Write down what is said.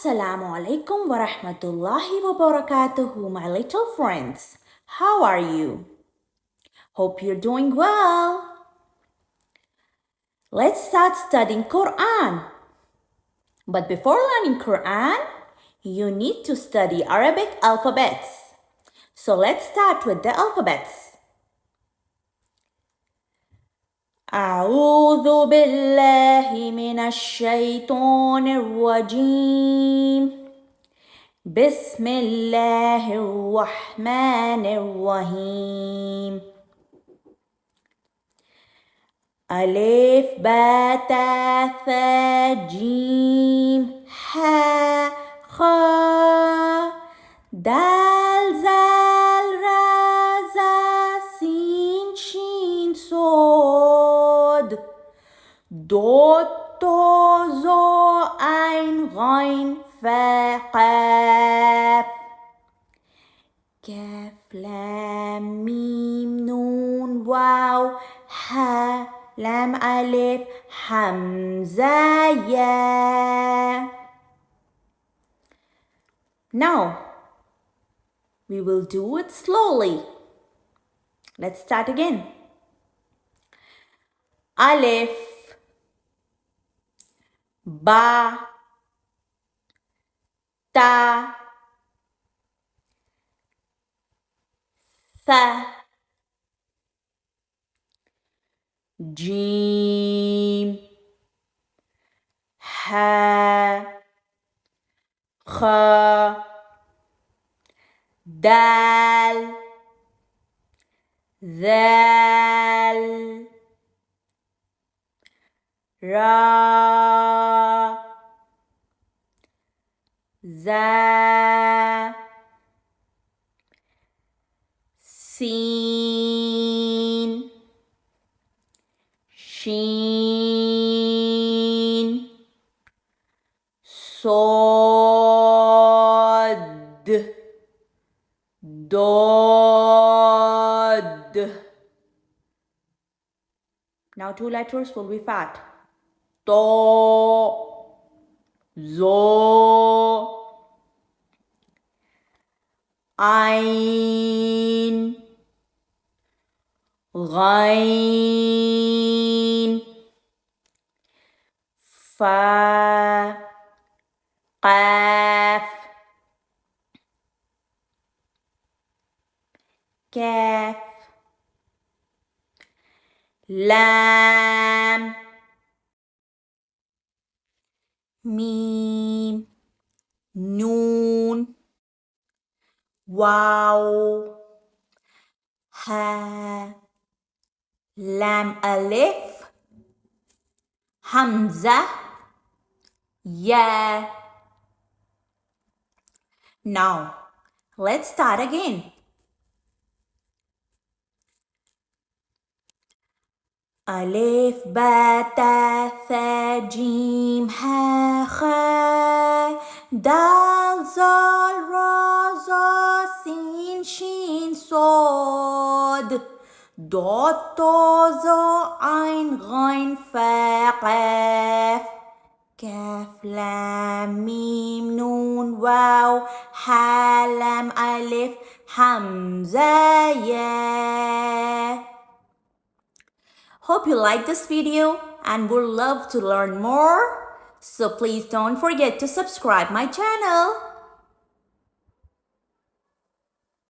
Assalamu alaikum wa rahmatullahi wa barakatuhu, my little friends. How are you? Hope you're doing well. Let's start studying Quran. But before learning Quran, you need to study Arabic alphabets. So let's start with the alphabets. أعوذ بالله من الشيطان الرجيم بسم الله الرحمن الرحيم ألف باء تاء ثاء جيم حاء خاء دال زال را زا سين شين صاد دوت تو زو عين غين فاء قاف كاف لام ميم نون واو حاء لام ألف حمزة يا. Now we will do it slowly. Let's start again. Alif, ba, ta, tha, jim, ha, kha, dal, zal, ra, za, sin, shin, صاد ضاد. Now two letters will be fat. To, zo, ain, ghain, fa, قاف كاف لام ميم نون واو ها لام ألف همزة يا. Now, let's start again. ألف باء تاء ثاء جيم ها خاء دال زال را زا سين شين صاد ضاد طا ظا عين غين فاء قاف كاف لام ميم نون واو حاء لام ألف همزة يا. Hope you like this video and would love to learn more. So please don't forget to subscribe my channel.